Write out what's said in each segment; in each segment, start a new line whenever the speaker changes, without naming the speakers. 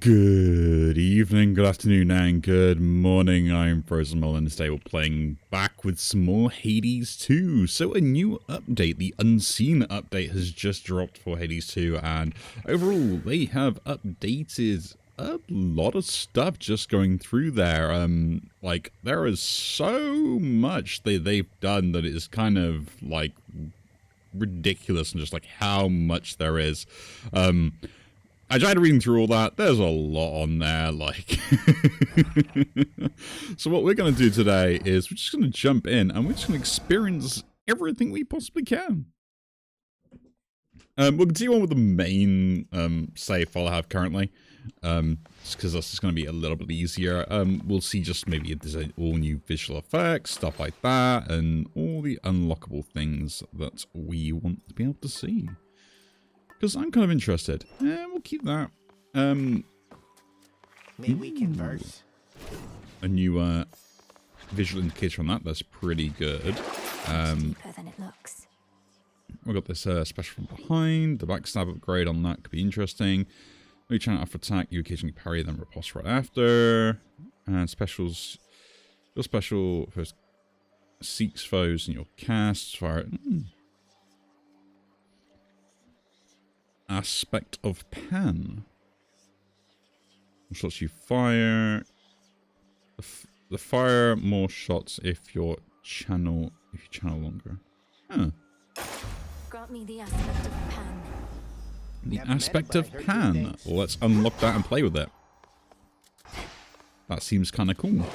Good evening, good afternoon, and good morning. I'm Frozen Mullen. Today we're playing back with some more Hades 2. So a new update, the Unseen update, has just dropped for Hades 2, and overall they have updated a lot of stuff just going through there. Like, there is so much they've done that it is kind of, like, ridiculous and just, like, how much there is. I tried reading through all that. There's a lot on there, like. So what we're going to do today is we're just going to jump in and we're just going to experience everything we possibly can. We'll continue on with the main save file I have currently, just because that's just going to be a little bit easier. We'll see just maybe if there's all new visual effects, stuff like that, and all the unlockable things that we want to be able to see. Because I'm kind of interested. We'll keep that.
May we converse?
A new visual indicator on that. That's pretty good.
Deeper than it looks.
We've got this special from behind. The backstab upgrade on that could be interesting. When you channel after attack, you occasionally parry, then riposte right after. And specials. Your special first seeks foes in your cast. Fire. Aspect of Pan. Shots you fire. The fire more shots if you channel longer. Huh.
Grant me the aspect of Pan.
The aspect of Pan. Well, let's unlock that and play with it. That seems kind of cool.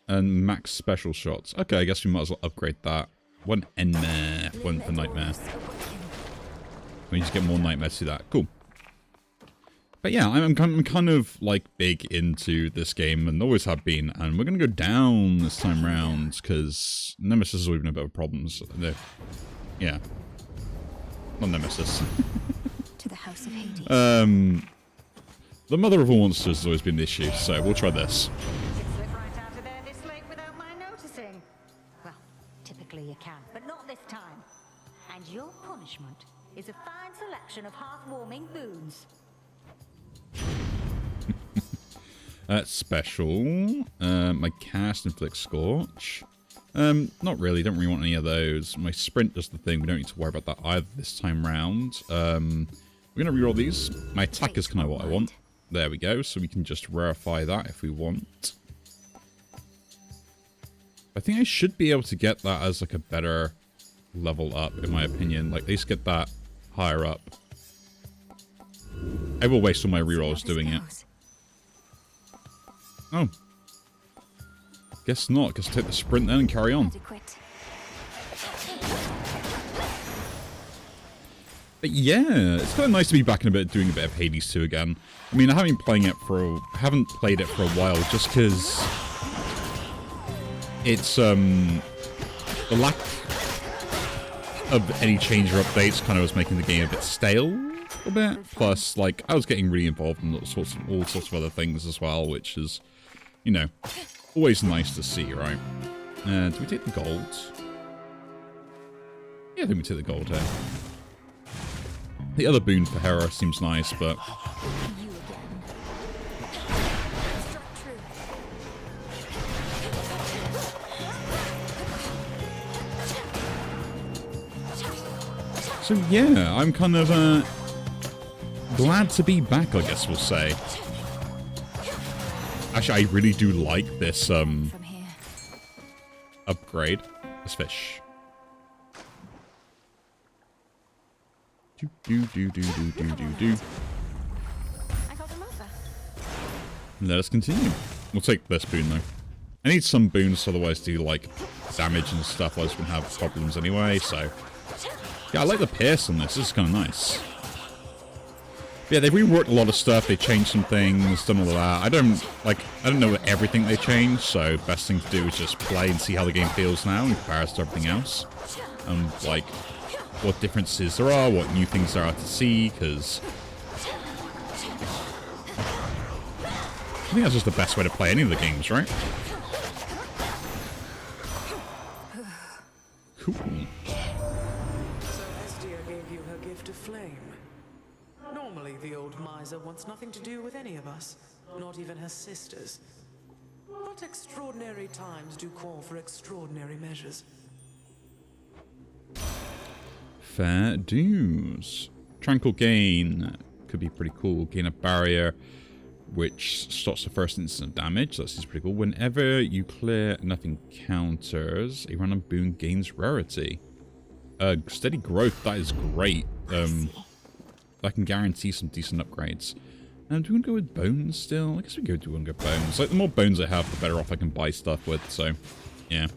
And max special shots. Okay, I guess we might as well upgrade that. One Nightmare, one for Nightmare. We just get more Nightmares to that. Cool. But yeah, I'm kind of like big into this game and always have been. And we're going to go down this time round because Nemesis has always been a bit of a problem. So yeah. Not Nemesis.
To the House of Hades.
The mother of all monsters has always been the issue. So we'll try this.
You can, but not this time. And your punishment is a fine selection of heartwarming boons.
Special. My cast inflicts scorch. Not really. Don't really want any of those. My sprint does the thing. We don't need to worry about that either this time round. We're gonna reroll these. My attack is kind of what I want. There we go. So we can just rarefy that if we want. I think I should be able to get that as like a better level up, in my opinion. Like, at least get that higher up. I will waste all my rerolls doing it. Oh. Guess not. Guess take the sprint then and carry on. But yeah, it's kind of nice to be back in doing a bit of Hades 2 again. I mean, I haven't played it for a while just because it's the lack of any change or updates kind of was making the game a bit stale a bit. Plus, like, I was getting really involved in all sorts of other things as well, which is, you know, always nice to see, right? Do we take the gold? Yeah, I think we take the gold here. The other boon for Hera seems nice, but so yeah, I'm kind of glad to be back, I guess we'll say. Actually, I really do like this upgrade. This fish. Do. Let us continue. We'll take this boon though. I need some boons, otherwise do like damage and stuff. I was gonna have problems anyway, so. Yeah, I like the pierce on this. This is kind of nice. Yeah, they've reworked a lot of stuff. They changed some things, done all of that. I don't know everything they changed, so best thing to do is just play and see how the game feels now in comparison to everything else. And, like, what differences there are, what new things there are to see, because I think that's just the best way to play any of the games, right? Cool.
So Estia gave you her gift of flame. Normally, the old miser wants nothing to do with any of us, not even her sisters. But extraordinary times do call for extraordinary measures.
Fair dues. Tranquil Gain could be pretty cool. Gain a barrier which stops the first instance of damage. That's just pretty cool. Whenever you clear enough encounters, a random boon gains rarity. Steady growth, that is great. I can guarantee some decent upgrades. Do we want to go with bones still? I guess we do want to go bones. Like, the more bones I have, the better off I can buy stuff with, so, yeah.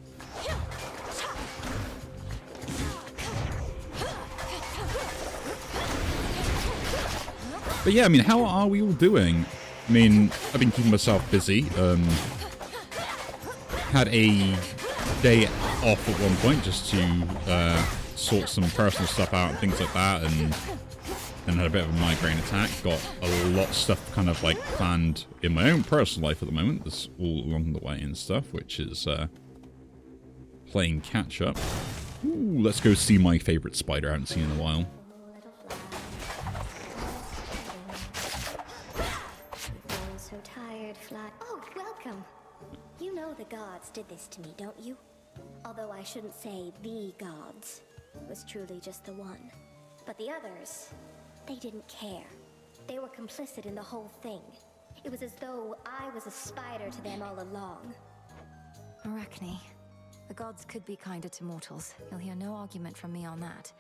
But yeah, I mean, how are we all doing? I mean, I've been keeping myself busy. Had a day off at one point just to sort some personal stuff out and things like that, and then had a bit of a migraine attack. Got a lot of stuff kind of like planned in my own personal life at the moment. That's all along the way and stuff, which is playing catch up. Ooh, let's go see my favorite spider I haven't seen in a while.
So tired, fly. Oh, welcome. You know the gods did this to me, don't you? Although I shouldn't say the gods. It was truly just the one. But the others, they didn't care. They were complicit in the whole thing. It was as though I was a spider to them all along.
Arachne, the gods could be kinder to mortals. You'll hear no argument from me on that.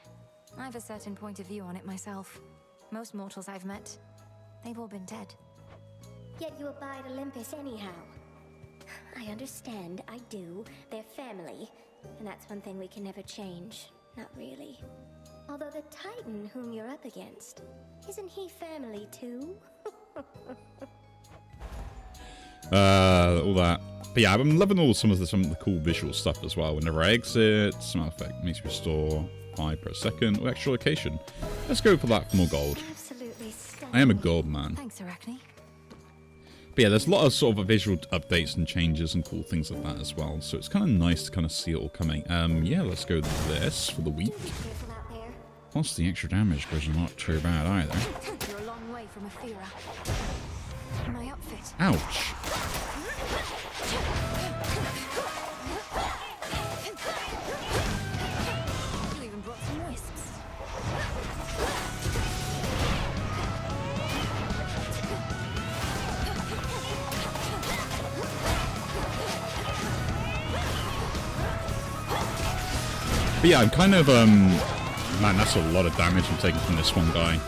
I have a certain point of view on it myself. Most mortals I've met, they've all been dead.
Yet you abide Olympus anyhow. I understand, I do. They're family. And that's one thing we can never change. Not really. Although the Titan whom you're up against, isn't he family too?
All that. But yeah, I'm loving some of the cool visual stuff as well. Whenever I exit, smell effect makes me restore 5 per second or extra location. Let's go for that for more gold.
Absolutely stunning.
I am a gold man.
Thanks, Arachne.
But yeah, there's a lot of sort of visual updates and changes and cool things like that as well. So it's kind of nice to kind of see it all coming. Yeah, let's go this for the week.
Careful out there.
Plus the extra damage goes not too bad either.
You're a long way from Athera. My outfit.
Ouch.
You even brought some wisps.
But yeah, I'm kind of, man, that's a lot of damage I'm taking from this one guy.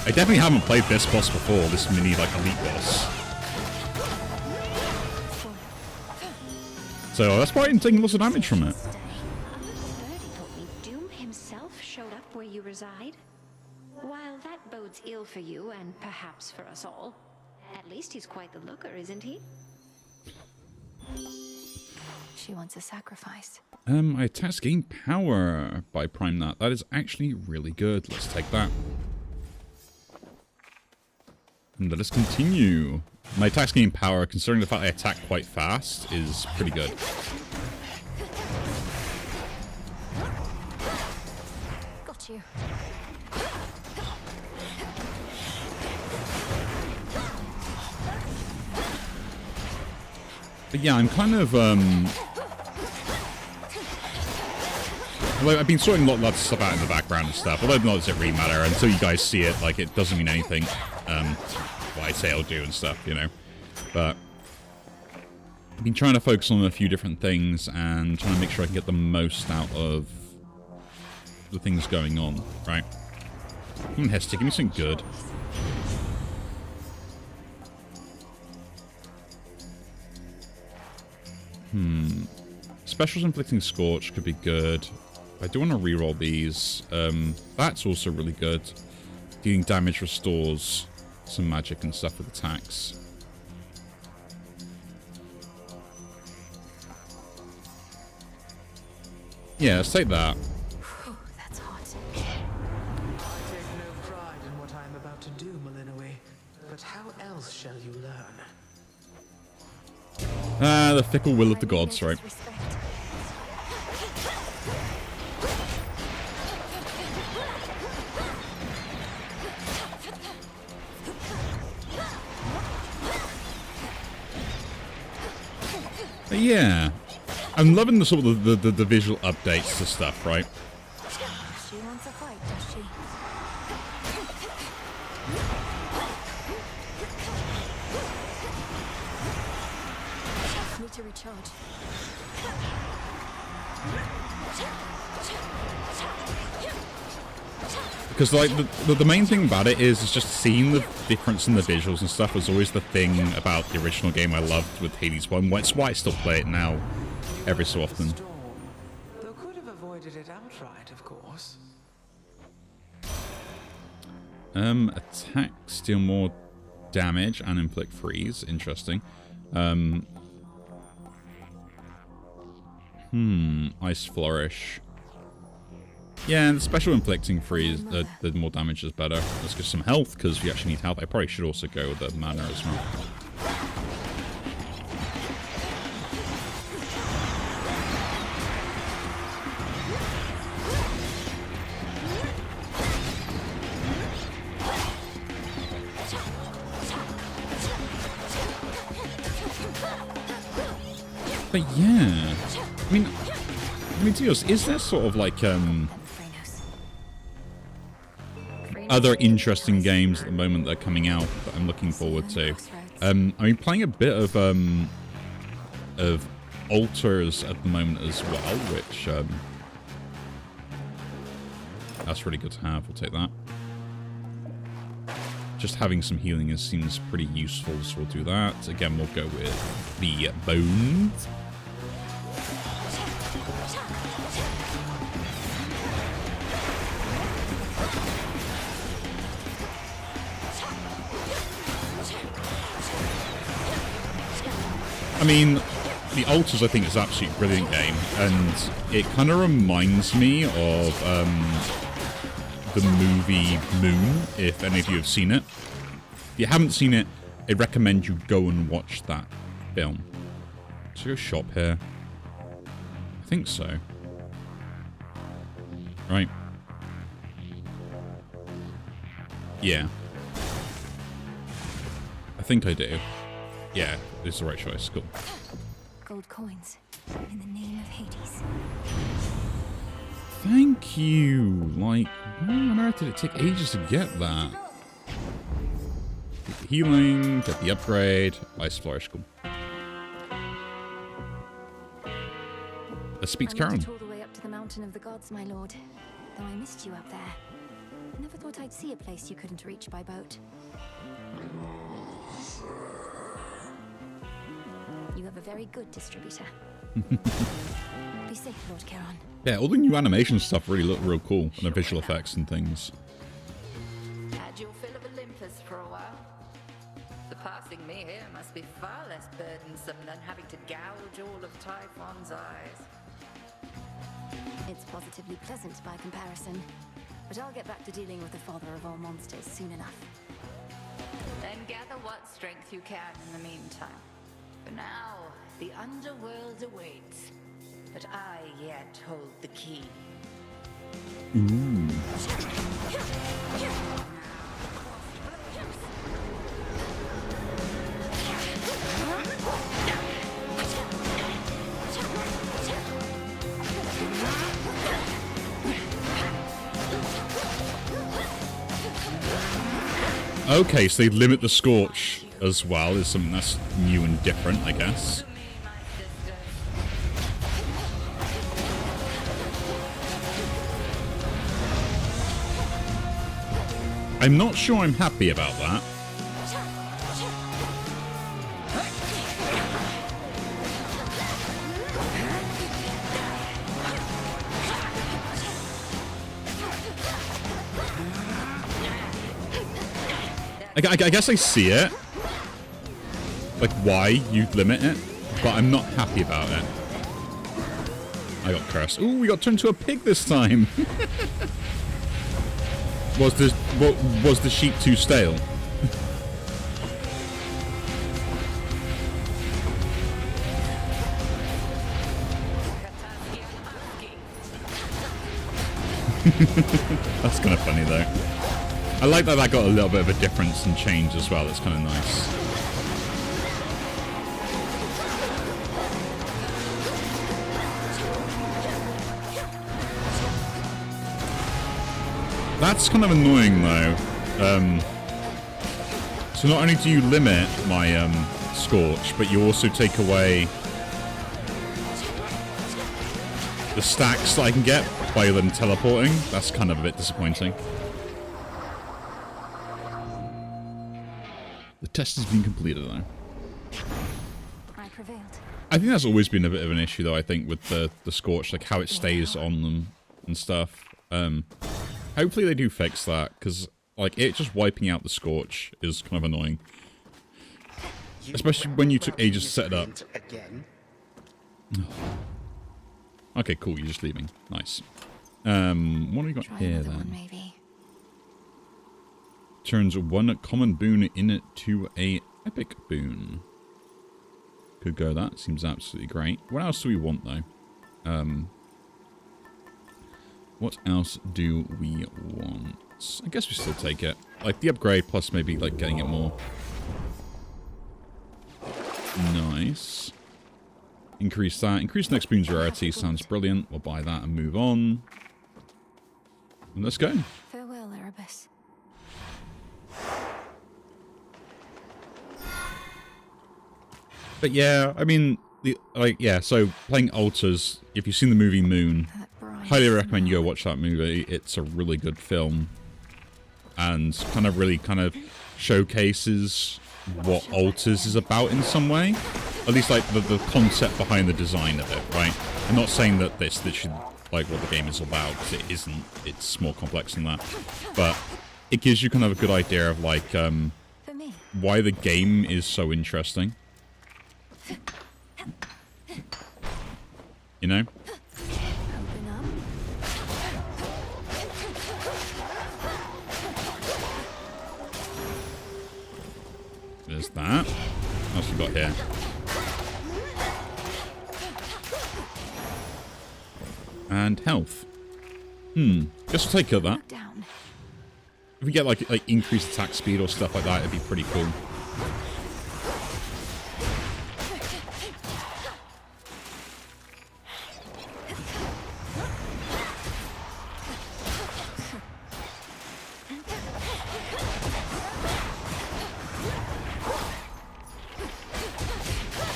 I definitely haven't played this boss before, this mini, like, elite boss. So that's why I'm taking lots of damage from it.
Birdie told me Doom himself showed up where you reside. While that bodes ill for you, and perhaps for us all, at least he's quite the looker, isn't he?
She wants a sacrifice.
I attacks gain power by prime that. That is actually really good. Let's take that. And let us continue. My attacks gain power, considering the fact I attack quite fast, is pretty good.
Got you.
But yeah, I'm kind of, like, I've been sorting lots of stuff out in the background and stuff, although not does it really matter. Until you guys see it, like, it doesn't mean anything, what I say I'll do and stuff, you know. But I've been trying to focus on a few different things and trying to make sure I can get the most out of the things going on, right? Hester, give me something good. Specials Inflicting Scorch could be good. I do want to reroll these. That's also really good. Dealing damage restores some magic and stuff with attacks. Yeah, let's take that.
Whew, that's hot.
I take no pride in what I am about to do, Malinoe. But how else shall you learn?
The fickle will of the gods, right?
Respect.
But yeah, I'm loving the sort of the visual updates to stuff, right?
She wants a fight, does she? Need to recharge.
Because like the main thing about it is just seeing the difference in the visuals and stuff was always the thing about the original game I loved with Hades 1. That's why I still play it now every so often.
Storm. Though could have avoided it outright, of course.
Attack, deal more damage and inflict freeze. Interesting. Ice flourish. Yeah, and the special inflicting freeze, the more damage is better. Let's get some health, because we actually need health. I probably should also go with the mana as well. But yeah, I mean, Dios, is there sort of like other interesting games at the moment that are coming out that I'm looking forward to? I mean, playing a bit of altars at the moment as well, which that's really good to have. We'll take that. Just having some healing seems pretty useful, so we'll do that. Again, we'll go with the bones. I mean, the Altars I think is an absolutely brilliant game, and it kind of reminds me of the movie Moon, if any of you have seen it. If you haven't seen it, I recommend you go and watch that film. Is there a shop here? I think so. Right. Yeah. I think I do. Yeah, this is the right choice. Cool.
Gold coins. In the name of Hades.
Thank you. Like, why on earth did it take ages to get that? Get the healing, get the upgrade. Ice flourish. Cool. That speaks
I made
Karen.
it all the way up to the mountain of the gods, my lord. Though I missed you up there. Never thought I'd see a place you couldn't reach by boat. You have a very good distributor. Be safe, Lord Charon.
Yeah, all the new animation stuff really look real cool, and the visual effects and things.
Had your fill of Olympus for a while. Surpassing me here must be far less burdensome than having to gouge all of Typhon's eyes.
It's positively pleasant by comparison. But I'll get back to dealing with the father of all monsters soon enough.
Then gather what strength you can in the meantime. For now, the underworld awaits. But I yet hold the key.
Ooh. Okay, so they limit the Scorch as well. Is something that's new and different, I guess. I'm not sure I'm happy about that. I guess I see it. Like, why you'd limit it, but I'm not happy about it. I got cursed. Ooh, we got turned into a pig this time. Was the sheep too stale? That's kind of funny though. I like that got a little bit of a difference and change as well. It's kind of nice. That's kind of annoying, though. So not only do you limit my Scorch, but you also take away the stacks that I can get by them teleporting. That's kind of a bit disappointing. The test has been completed, though.
I prevailed.
I think that's always been a bit of an issue, though, I think, with the Scorch, like how it stays on them and stuff. Hopefully they do fix that, because like it just wiping out the Scorch is kind of annoying. Especially when you took ages to set it up.
Again?
Okay, cool, you're just leaving. Nice. What have we got
Try
here,
another one,
then?
maybe.
Turns one common boon into a epic boon. Could go that. Seems absolutely great. What else do we want, though? What else do we want? I guess we still take it. Like, the upgrade plus maybe, like, getting it more. Nice. Increase that. Increase next boon's rarity. Sounds brilliant. We'll buy that and move on. And let's go.
Farewell, Erebus.
But yeah, I mean, so playing Altars, if you've seen the movie Moon, highly recommend you go watch that movie. It's a really good film. And kind of showcases what Altars is about in some way. At least like the concept behind the design of it, right? I'm not saying that this should like what the game is about, because it isn't. It's more complex than that. But it gives you kind of a good idea of like why the game is so interesting. You know?
Open up.
There's that. What else we got here? And health. Guess we'll take care of that.
Down.
If we get like increased attack speed or stuff like that, it'd be pretty cool.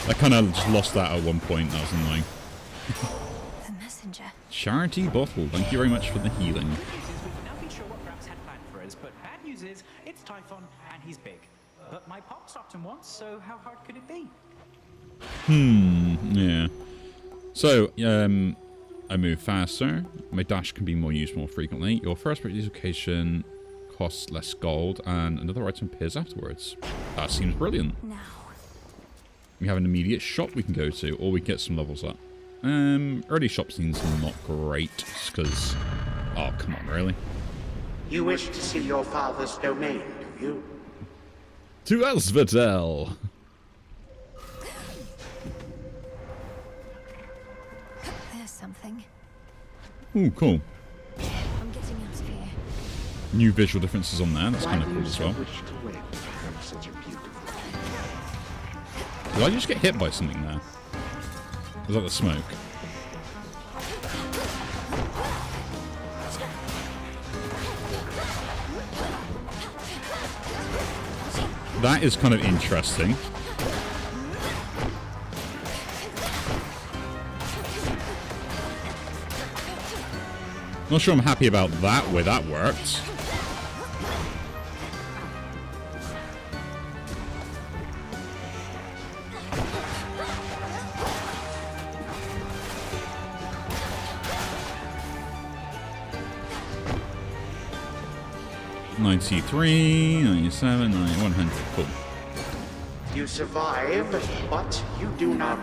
I kind of just lost that at one point. That was annoying.
The messenger.
Charity bottle. Thank you very much for the healing.
Good news is we can now be sure what Gramps had planned for us, but bad news is it's Typhon and he's big. But my pop stopped him once, so how hard could it be?
Yeah. So, I move faster. My dash can be more used more frequently. Your first location costs less gold, and another item appears afterwards. That seems brilliant.
Now.
We have an immediate shop we can go to, or we get some levels up. Early shop scene's not great, because... Oh, come on, really?
You wish to see your father's domain, do you?
To Elsvedel!
There's something.
Ooh, cool.
I'm getting out of here.
New visual differences on there, that's kind of cool as well. Did I just get hit by something there? Was that the smoke? That is kind of interesting. Not sure I'm happy about that way that worked. $93, $97, $91, 100. Cool.
You survive, but you do not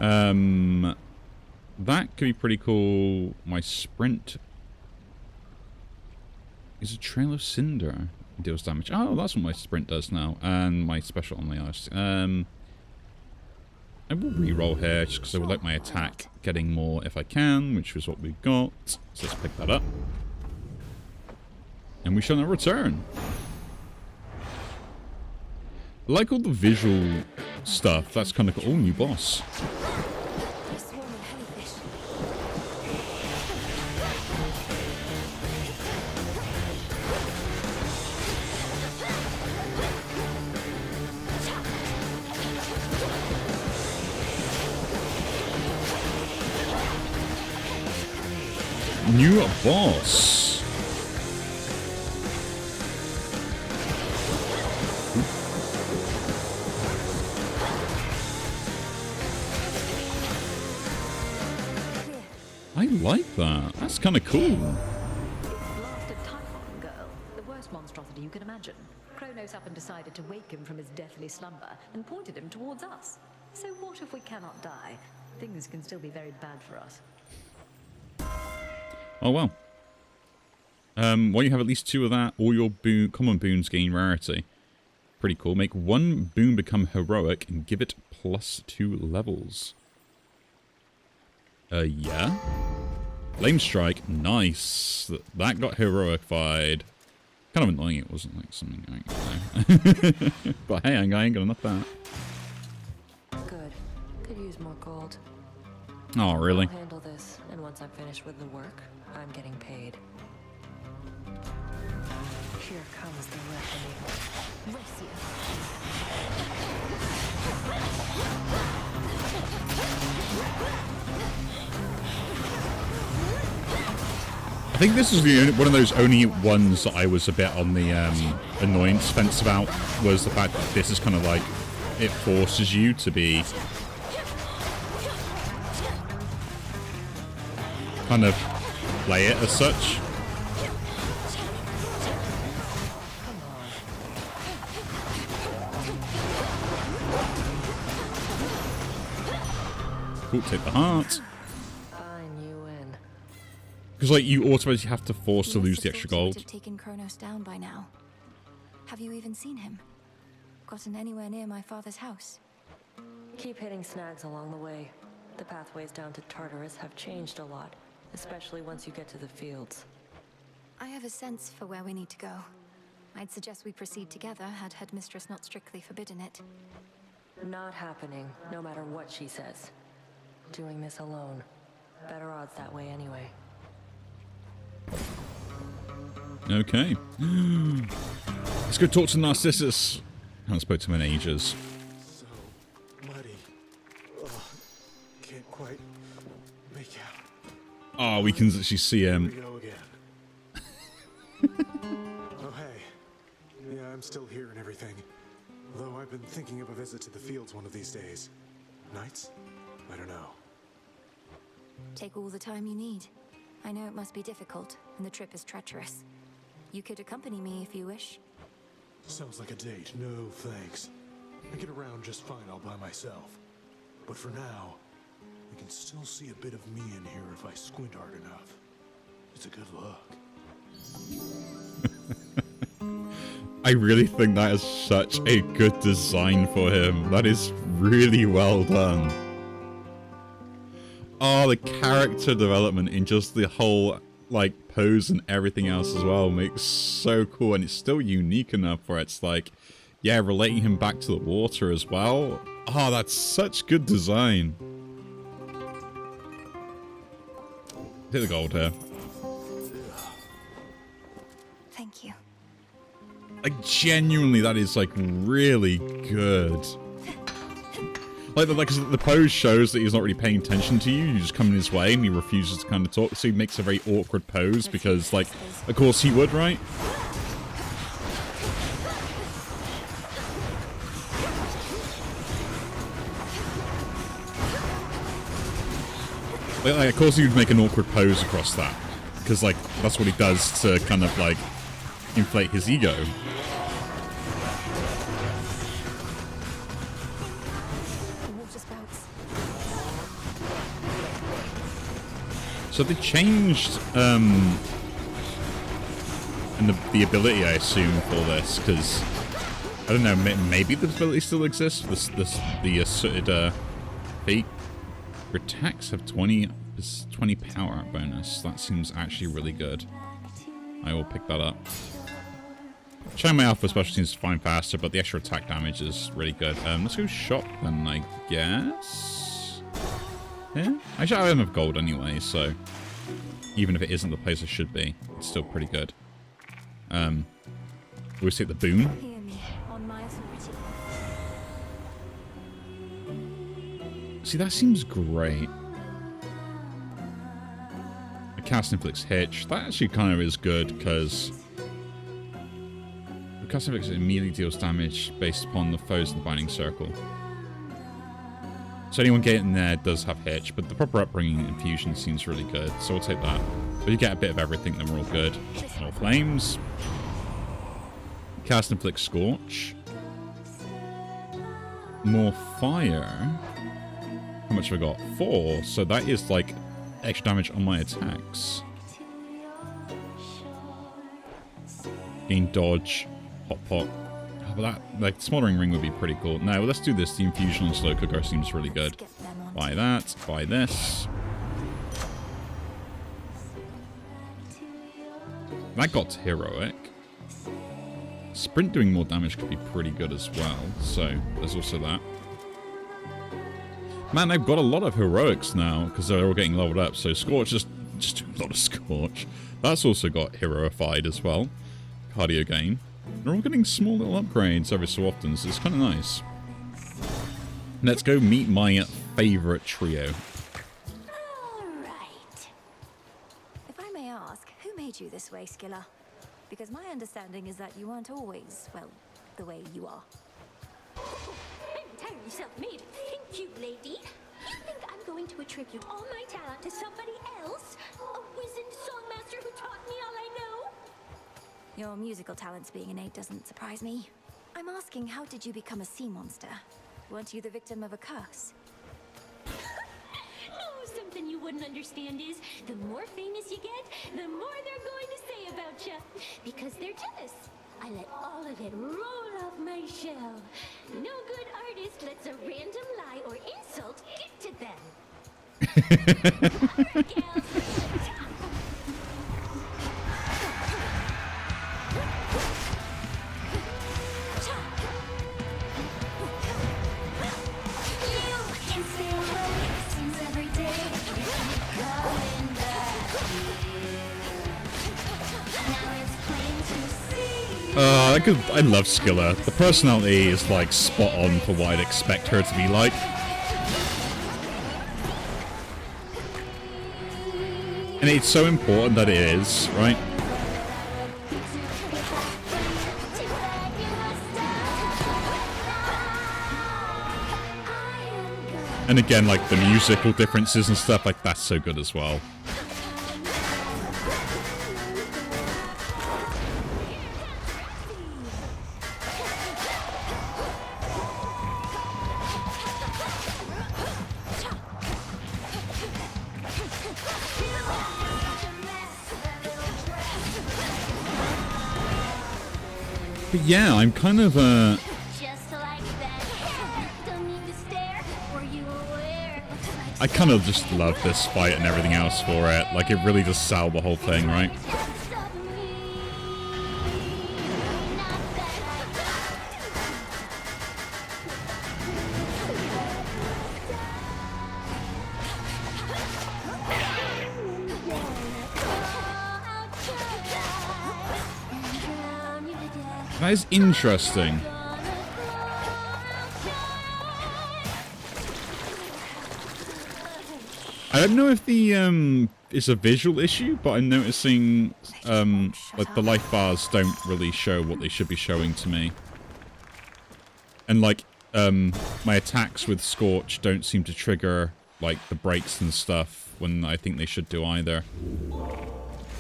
learn.
That could be pretty cool. My sprint is a trail of cinder. Deals damage. Oh, that's what my sprint does now. And my special on the ice. I will re-roll here just because I would like my attack getting more if I can, which was what we got. So let's pick that up. And we shall now return. I like all the visual stuff. That's kind of cool. Oh, new boss.
A swarm of jellyfish.
new boss. I like that. That's kind of cool.
Blasted Typhon girl, the worst monstrosity you can imagine. Kronos up and decided to wake him from his deathly slumber and pointed him towards us. So what if we cannot die? Things can still be very bad for us.
Oh well. While you have at least 2 of that, all your common boons gain rarity. Pretty cool. Make 1 boon become heroic and give it +2 levels. Yeah. Flame Strike, nice. That got heroified. Kind of annoying it wasn't like something I don't know. But hey, I ain't got enough of that.
Good. Could use more gold.
Oh, really?
I'll handle this, and once I'm finished with the work, I'm getting paid. Here comes the reckoning.
I think this is one of those only ones that I was a bit on the annoyance fence about, was the fact that this is kind of like, it forces you to be kind of play it as such. Cool, take the heart. Because like you automatically have to force to lose the extra gold.
Have taken Kronos down by now. Have you even seen him? Gotten anywhere near my father's house?
Keep hitting snags along the way. The pathways down to Tartarus have changed a lot, especially once you get to the fields.
I have a sense for where we need to go. I'd suggest we proceed together, had Headmistress not strictly forbidden it.
Not happening, no matter what she says. Doing this alone. Better odds that way anyway.
Okay. Let's go talk to Narcissus. I haven't spoken to him in ages.
So muddy. Ugh, can't quite make out.
Oh, we can actually see him.
Here we go again. Oh, hey. Yeah, I'm still here and everything. Though I've been thinking of a visit to the fields one of these days. Nights? I don't know.
Take all the time you need. I know it must be difficult, and the trip is treacherous. You could accompany me if you wish.
Sounds like a date. No, thanks. I get around just fine all by myself. But for now, I can still see a bit of me in here if I squint hard enough. It's a good look.
I really think that is such a good design for him. That is really well done. Oh, the character development in just the whole, like, pose and everything else as well makes so cool. And it's still unique enough where it's like, yeah, relating him back to the water as well. Oh, that's such good design. Hit the gold here.
Thank you.
Like, genuinely, that is, like, really good. Like the pose shows that he's not really paying attention to you. You just come in his way and he refuses to kind of talk. So he makes a very awkward pose because, like, of course he would, right? Like, of course he would make an awkward pose across that. Because, like, that's what he does to kind of, like, inflate his ego. So they changed and the ability, I assume, for this, because I don't know, maybe the ability still exists. The asserted feat. Your attacks have 20 power up bonus. That seems actually really good. I will pick that up. Chang my alpha special seems to find faster, but the extra attack damage is really good. Let's go shop then, I guess. Yeah, actually I don't have gold anyway, so even if it isn't the place it should be, it's still pretty good. We'll take the boon.
Hear me on my authority.
See, that seems great. Cast Inflicts Hitch. That actually kind of is good, because Cast Inflicts immediately deals damage based upon the foes in the Binding Circle. So anyone getting there does have Hitch, but the proper Upbringing Infusion seems really good, so we'll take that. But you get a bit of everything, then we're all good. More Flames. Cast Inflict Scorch. More Fire. How much have I got? 4, so that is like extra damage on my attacks. Gain Dodge. Hot Pot. Oh, but that, like, Smothering Ring would be pretty cool. No, well, let's do this. The Infusion on Slow Cooker seems really good. Buy that. Buy this. That got to Heroic. Sprint doing more damage could be pretty good as well. So, there's also that. Man, I've got a lot of Heroics now, because they're all getting leveled up. So, Scorch, just do a lot of Scorch. That's also got Heroified as well. Cardio gain. They're all getting small little upgrades every so often, so it's kind of nice. Let's go meet my favourite trio.
Alright. If I may ask, who made you this way, Skiller? Because my understanding is that you aren't always, well, the way you are.
Entirely self-made. Thank you, lady. You think I'm going to attribute all my talent to somebody else? A wizened songmaster who taught me all I know?
Your musical talents being innate doesn't surprise me. I'm asking, how did you become a sea monster? Weren't you the victim of a curse?
Oh, something you wouldn't understand is, the more famous you get, the more they're going to say about you. Because they're jealous. I let all of it roll off my shell. No good artist lets a random lie or insult get to them. All right, gals.
I love Skiller. The personality is like spot on for what I'd expect her to be like. And it's so important that it is, right? And again, like the musical differences and stuff, like that's so good as well. But yeah, I'm kind of I kind of just love this fight and everything else for it. Like, it really does sell the whole thing, right? That is interesting. I don't know if the it's a visual issue, but I'm noticing like the life bars don't really show what they should be showing to me. And like my attacks with Scorch don't seem to trigger like the breaks and stuff when I think they should do either.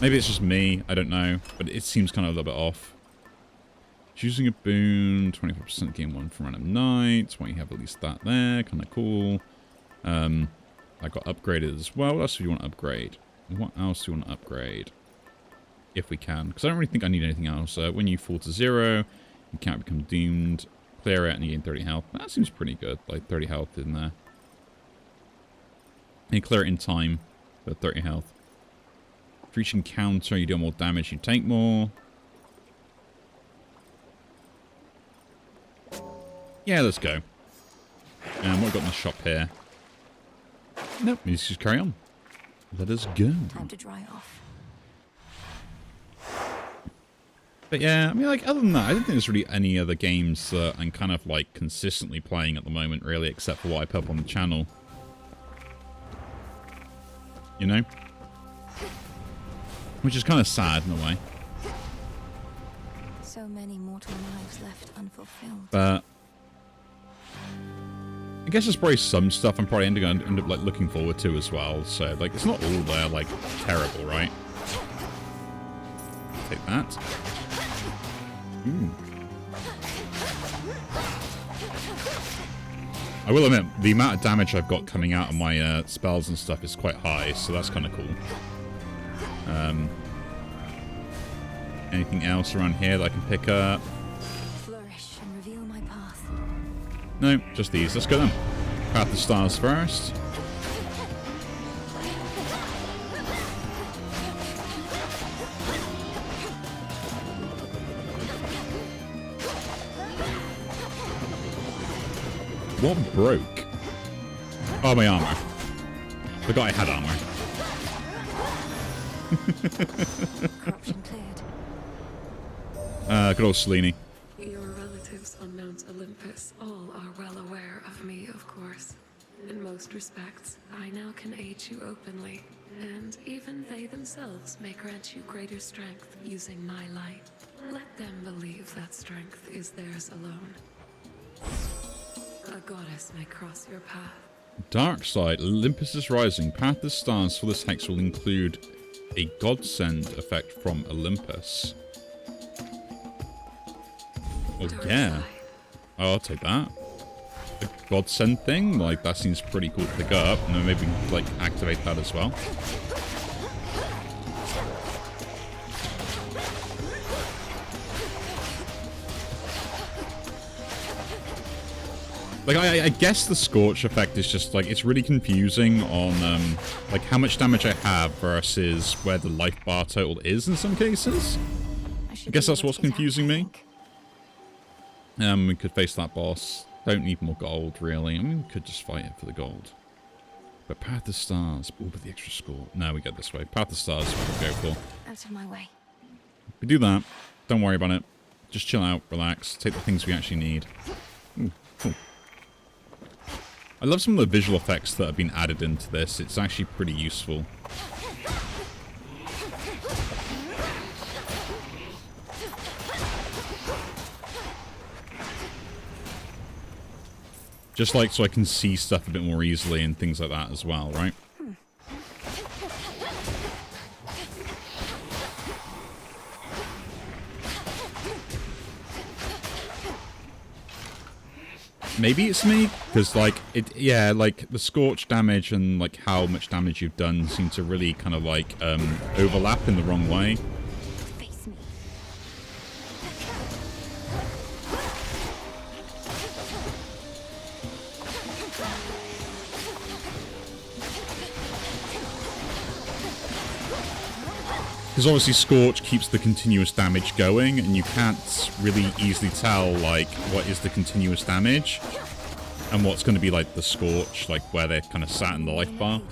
Maybe it's just me, I don't know, but it seems kind of a little bit off. Choosing a boon, 25% gain 1 from random nights. Why you have at least that there, kind of cool. I got upgraded as well. What else do you want to upgrade? What else do you want to upgrade? If we can. Because I don't really think I need anything else. When you fall to 0, you can't become doomed. Clear it and you gain 30 health. That seems pretty good. Like 30 health in there. And you clear it in time for 30 health. For each encounter, you do more damage, you take more. Yeah, let's go. And what have we got in the shop here? Nope, let's just carry on. Let us go.
Time to dry off.
But yeah, I mean, like, other than that, I don't think there's really any other games that I'm kind of, like, consistently playing at the moment, really, except for what I put up on the channel. You know? Which is kind of sad in a way.
So many mortal lives left unfulfilled.
But I guess there's probably some stuff I'm probably end up like looking forward to as well. So like it's not all there like terrible, right? Take that. Ooh. I will admit, the amount of damage I've got coming out of my spells and stuff is quite high, so that's kind of cool. Anything else around here that I can pick up?
Flourish and reveal my path.
No, just these. Let's go then. Path the stars first. What broke? Oh, my armor. Forgot I had armor.
Corruption cleared.
Good old Selene.
Your relatives on Mount Olympus all are well aware of me, of course. In most respects, I now can aid you openly, and even they themselves may grant you greater strength using my light. Let them believe that strength is theirs alone. A goddess may cross your path.
Dark side. Olympus is rising. Path the stars for this hex will include a godsend effect from Olympus. Oh, yeah. Oh, I'll take that. A godsend thing? Like, that seems pretty cool to pick up. And then maybe, like, activate that as well. Like, I guess the Scorch effect is just, like, it's really confusing on, like, how much damage I have versus where the life bar total is in some cases. I guess that's what's confusing me. We could face that boss. Don't need more gold, really. I mean, we could just fight it for the gold. But Path of Stars. Ooh, with the extra score. No, we go this way. Path of Stars is what we'll go for.
Out of my way.
We do that. Don't worry about it. Just chill out, relax. Take the things we actually need. Ooh, cool. I love some of the visual effects that have been added into this. It's actually pretty useful. Just like so I can see stuff a bit more easily and things like that as well, right? Maybe it's me, because like yeah, like the scorch damage and like how much damage you've done seem to really kind of like overlap in the wrong way.
Face me.
Because obviously Scorch keeps the continuous damage going, and you can't really easily tell, like, what is the continuous damage, and what's going to be, like, the Scorch, like, where they're kind of sat in the life bar.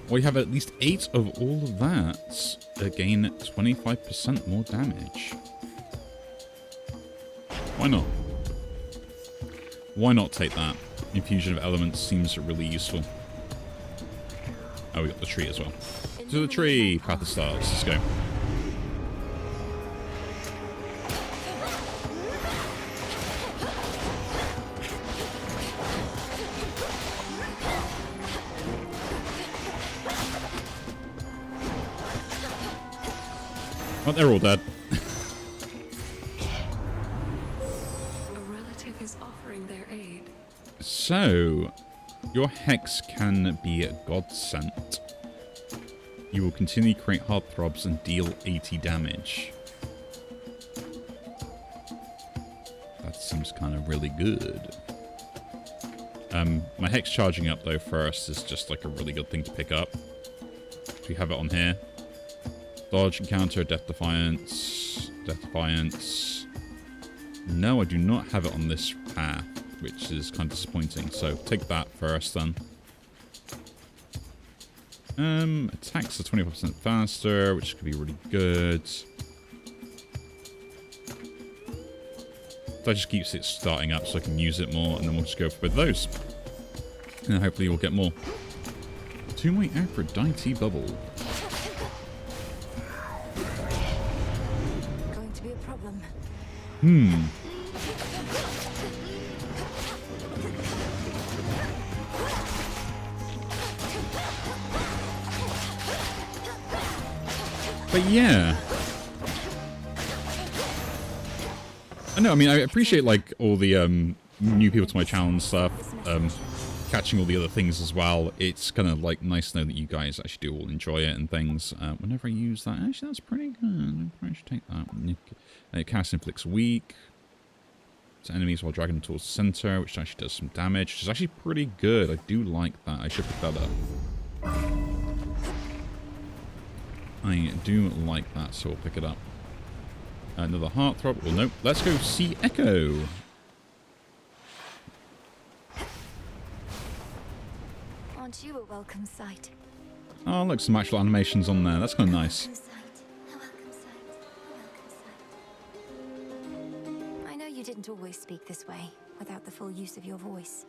We have at least 8 of all of that. Again, 25% more damage. Why not? Why not take that? Infusion of Elements seems really useful. Oh, we got the tree as well. To the tree, Path of Stars. Let's go. Oh, they're all dead.
A relative is offering their aid.
So, your hex can be a godsent. You will continue to create heartthrobs and deal 80 damage. That seems kind of really good. My hex charging up though first is just like a really good thing to pick up. We have it on here. Dodge, encounter, Death Defiance, Death Defiance. No, I do not have it on this path, which is kind of disappointing. So take that first then. Attacks are 25% faster, which could be really good. That just keeps it starting up so I can use it more, and then we'll just go for both those. And hopefully we'll get more. 2 might out for a Dainty Bubble.
problem.
But yeah. I know, I mean, I appreciate, like, all the new people to my channel and stuff, catching all the other things as well. It's kind of, like, nice to know that you guys actually do all enjoy it and things. Whenever I use that, actually, that's pretty good. I should take that. Cast inflicts weak to enemies while dragging them towards the center, which actually does some damage, which is actually pretty good. I do like that. I should pick that up. I do like that, so we'll pick it up. Another heartthrob. Well, nope. Let's go see Echo.
Aren't you a welcome sight?
Oh, look, some actual animations on there. That's kind of nice.
I know you didn't always speak this way, without the full use of your voice.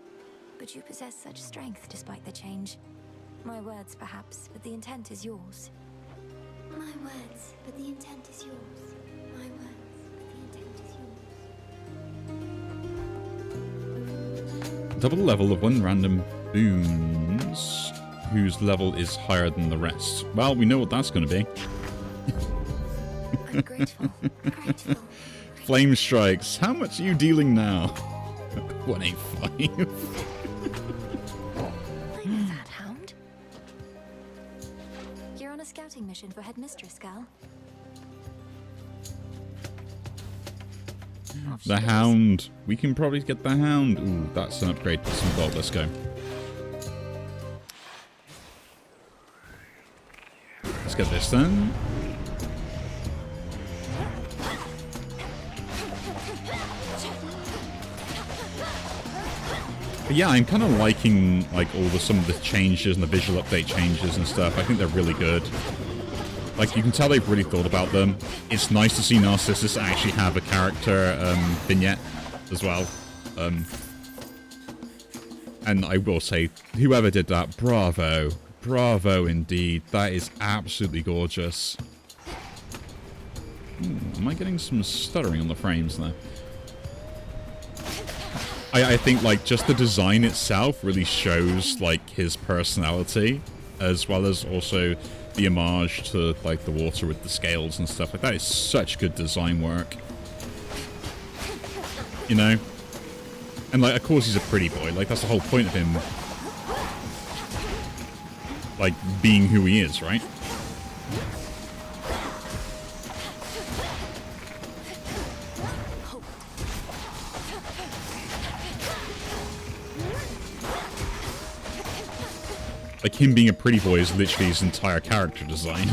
But you possess such strength despite the change. My words, perhaps, but the intent is yours. My words, but the intent is yours. My words, but the intent is yours.
Double the level of one random boons whose level is higher than the rest. Well, we know what that's going to be.
I'm grateful. Grateful.
Flame strikes. How much are you dealing now? 185.
I'm a fat hound. You're on a scouting mission for Headmistress, gal.
The Hound. We can probably get the Hound. Ooh, that's an upgrade for some gold. Let's go. Let's get this then. But yeah, I'm kind of liking like some of the changes and the visual update changes and stuff. I think they're really good. Like, you can tell they've really thought about them. It's nice to see Narcissus actually have a character vignette as well. And I will say, whoever did that, bravo. Bravo indeed. That is absolutely gorgeous. Ooh, am I getting some stuttering on the frames there? I think, like, just the design itself really shows, like, his personality, as well as also the homage to, like, the water with the scales and stuff. Like, that is such good design work. You know? And, like, of course he's a pretty boy. Like, that's the whole point of him, like, being who he is, right? Like, him being a pretty boy is literally his entire character design.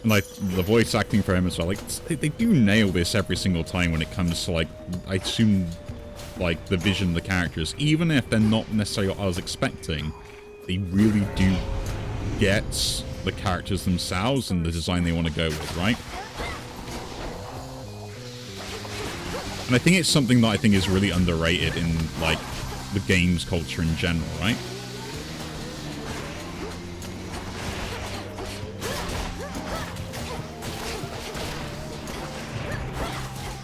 And, like, the voice acting for him as well. Like, they do nail this every single time when it comes to, like, I assume, like, the vision of the characters. Even if they're not necessarily what I was expecting, they really do get the characters themselves and the design they want to go with, right? And I think it's something that I think is really underrated in, like, the games culture in general, right?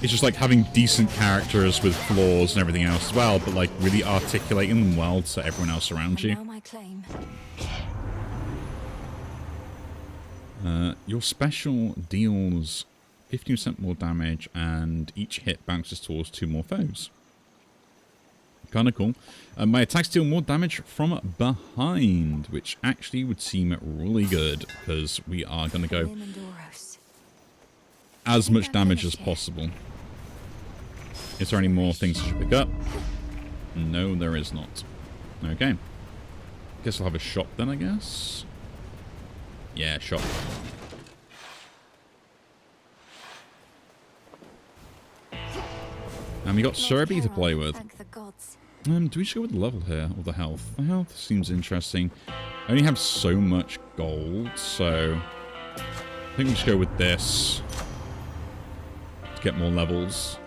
It's just like having decent characters with flaws and everything else as well, but like really articulating them well to everyone else around you. Your special deals 15% more damage and each hit bounces towards 2 more foes. Kind of cool. My attacks deal more damage from behind, which actually would seem really good because we are going to go as much damage as possible. Is there any more things to pick up? No, there is not. Okay. Guess I'll have a shop then, I guess. Yeah, shop. And we got Serby to play with. Do we just go with the level here, or the health? The health seems interesting. I only have so much gold, so I think we should go with this to get more levels.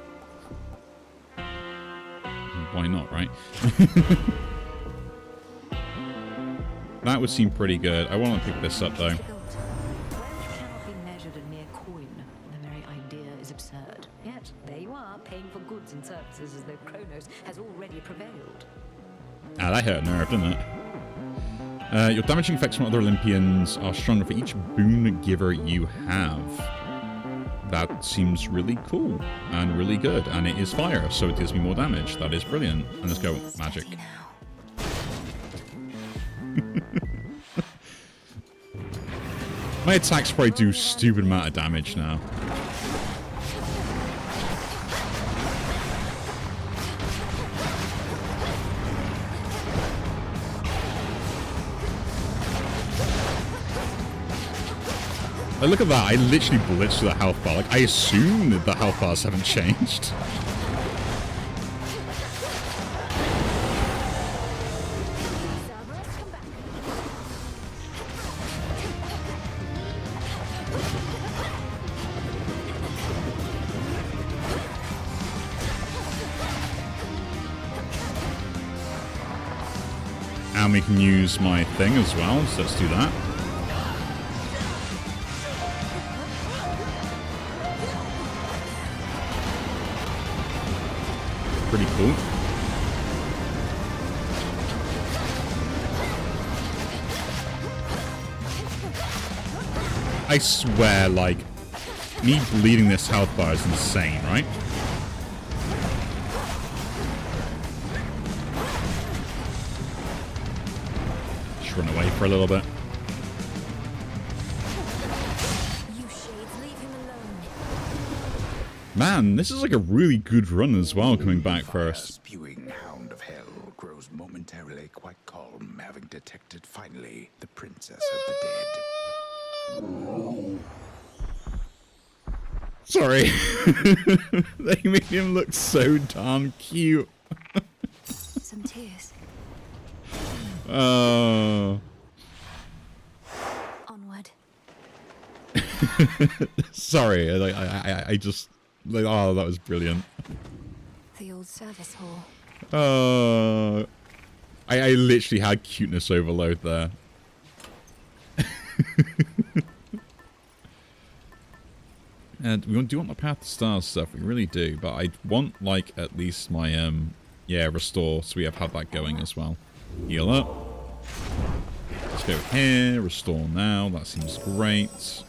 Why not, right? That would seem pretty good. I want to pick this up, though.
Wealth cannot be measured in mere absurd. Yet, there you are, paying for goods and services as though Kronos has already prevailed.
Ah, that hurt a nerve, didn't it? Your damaging effects from other Olympians are stronger for each boon giver you have. That seems really cool and really good, and it is fire, so it deals me more damage. That is brilliant. And let's go magic. My attacks probably do a stupid amount of damage now. Like, look at that, I literally blitzed to the health bar. Like, I assume that the health bars haven't changed. And we can use my thing as well, so let's do that. Pretty cool. I swear, like, me bleeding this health bar is insane, right? Just run away for a little bit. Man, this is like a really good run as well, coming back first.
Spewing hound of hell grows momentarily quite calm, having detected finally the princess of the dead.
Sorry. They made him look so darn cute.
Some tears.
Oh.
Onward.
Sorry, I just... Like, oh, that was brilliant.
The old service hall.
I literally had cuteness overload there. And we do want the Path to Stars stuff, we really do, but I want, like, at least my, yeah, restore, so we have had that going as well. Heal up. Let's go here, restore now, that seems great.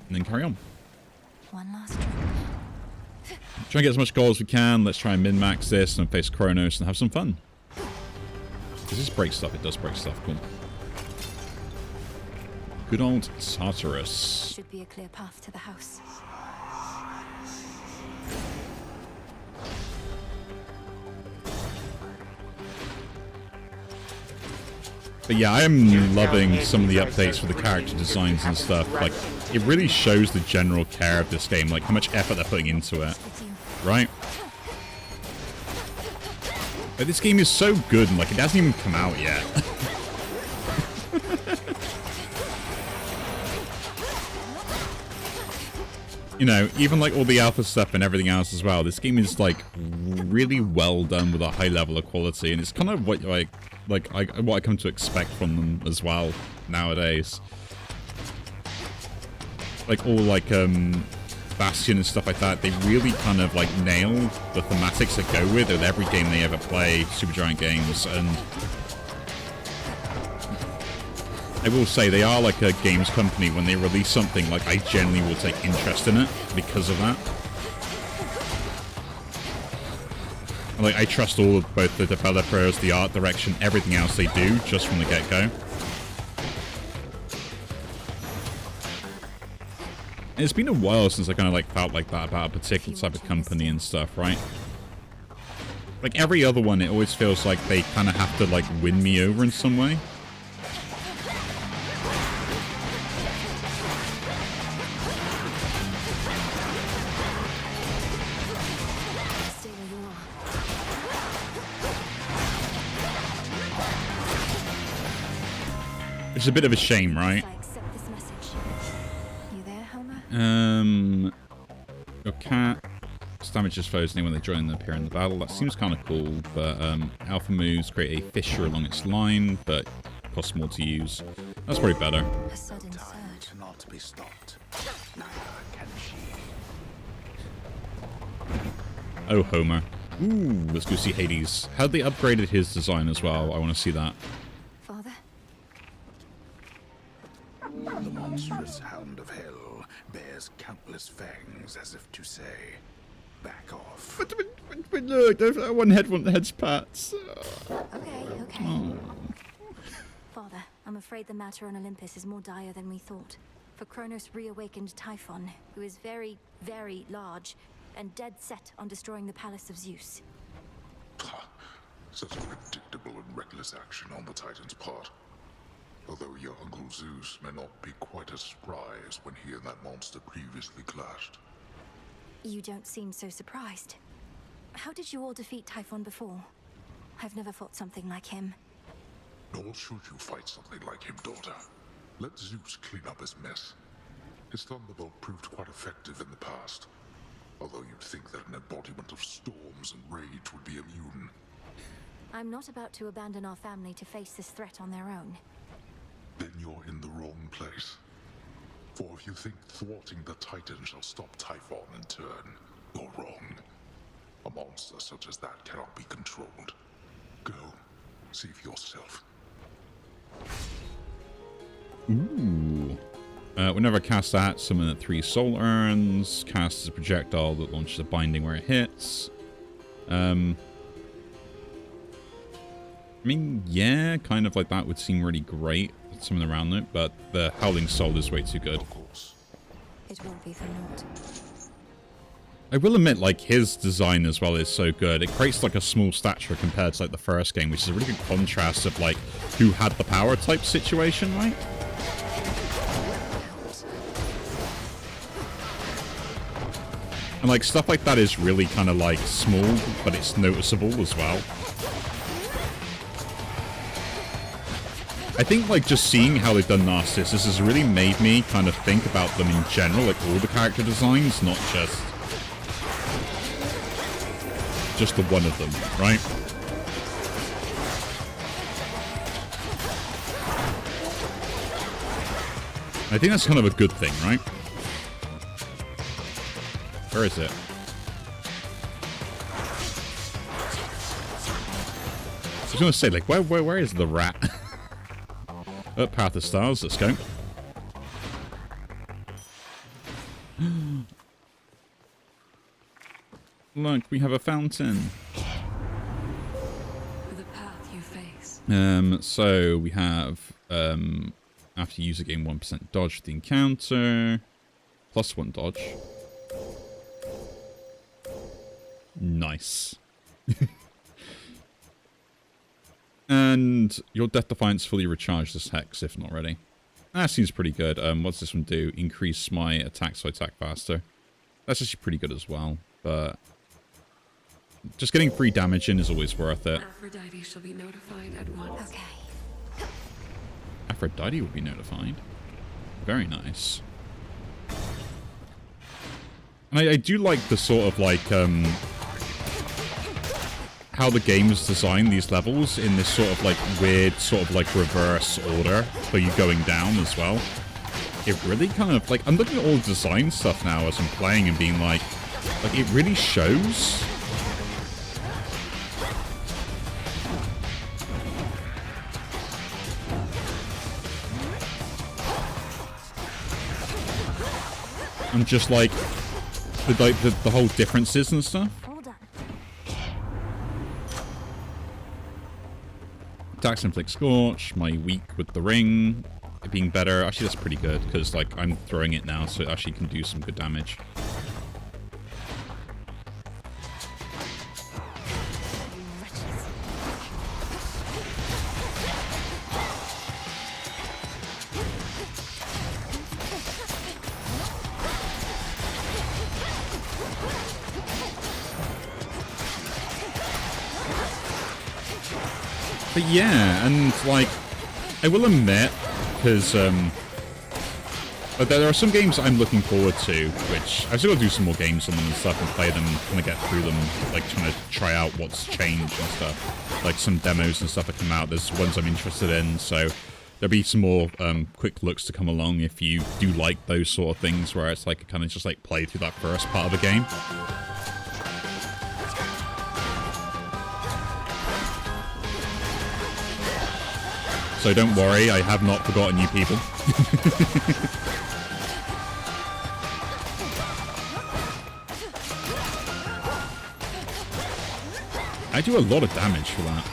And then carry on.
One last drop.
Try and get as much gold as we can. Let's try and min-max this and face Kronos and have some fun. Does this break stuff? It does break stuff. Cool. Good old Tartarus.
Should be a clear path to the house.
But yeah, I am loving some of the updates for the character designs and stuff. Like, it really shows the general care of this game, like how much effort they're putting into it. Right? Like, this game is so good and like it hasn't even come out yet. You know, even like all the alpha stuff and everything else as well, this game is like really well done with a high level of quality, and it's kind of what what I come to expect from them as well nowadays. Like all like Bastion and stuff like that, they really kind of like nail the thematics that go with every game they ever play, Supergiant Games, and I will say they are like a games company. When they release something, like I generally will take interest in it because of that. Like I trust all of both the developers, the art direction, everything else they do just from the get-go. It's been a while since I kind of like felt like that about a particular type of company and stuff, right? Like every other one, it always feels like they kind of have to like win me over in some way. It's a bit of a shame, right? Your cat damages foes when they join and appear in the battle. That seems kind of cool, but alpha moves create a fissure along its line, but costs more to use. That's probably better.
A sudden
Time
surge.
cannot be stopped. Neither can she.
Oh, Homer. Ooh, let's go see Hades. How they upgraded his design as well. I want to see that.
Father?
The monstrous hound of hell bears countless fangs as if to say, back off.
But look, that one head's pats.
Okay.
Oh.
Father, I'm afraid the matter on Olympus is more dire than we thought. For Kronos reawakened Typhon, who is very, very large, and dead set on destroying the palace of Zeus.
Such a predictable and reckless action on the Titan's part. Although your Uncle Zeus may not be quite as spry as when he and that monster previously clashed.
You don't seem so surprised. How did you all defeat Typhon before? I've never fought something like him.
Nor should you fight something like him, daughter. Let Zeus clean up his mess. His thunderbolt proved quite effective in the past. Although you'd think that an embodiment of storms and rage would be immune.
I'm not about to abandon our family to face this threat on their own.
Then you're in the wrong place. For if you think thwarting the Titan shall stop Typhon in turn, you're wrong. A monster such as that cannot be controlled. Go, see for yourself.
Ooh. Whenever I cast that, summon the 3 soul urns, cast a projectile that launches a binding where it hits. I mean, yeah, kind of like that would seem really great, something around it, but the Howling Soul is way too good.
It won't be for naught.
I will admit, like, his design as well is so good. It creates, like, a small stature compared to, like, the first game, which is a really good contrast of, like, who had the power type situation, right? And, like, stuff like that is really kind of, like, small, but it's noticeable as well. I think, like, just seeing how they've done Narcissus has really made me kind of think about them in general, like, all the character designs, not just the one of them, right? I think that's kind of a good thing, right? Where is it? I was gonna say, like, where is the rat? Oh, Path of Stars, let's go. Look, we have a fountain.
The path you face.
So we have, after you use a gain 1% dodge for the encounter, +1 dodge. Nice. And your Death Defiance fully recharged this hex, if not ready. That seems pretty good. What's this one do? Increase my attack so I attack faster. That's actually pretty good as well, but just getting free damage in is always worth it.
Aphrodite shall be notified at once.
Okay.
Aphrodite will be notified. Very nice. And I do like the sort of like, how the game's designed these levels in this sort of like weird sort of like reverse order for you going down as well. It really kind of like, I'm looking at all the design stuff now as I'm playing and being like it really shows. And just like the whole differences and stuff. Attacks inflict Scorch, my weak with the ring, it being better. Actually, that's pretty good, because like I'm throwing it now, so it actually can do some good damage. But yeah, and like, I will admit, because there are some games I'm looking forward to, which I've still got to do some more games on them and stuff and play them, kind of get through them, like trying to try out what's changed and stuff. Like some demos and stuff that come out, there's ones I'm interested in, so there'll be some more quick looks to come along if you do like those sort of things where it's like kind of just like play through that first part of the game. So don't worry, I have not forgotten you people. I do a lot of damage for that.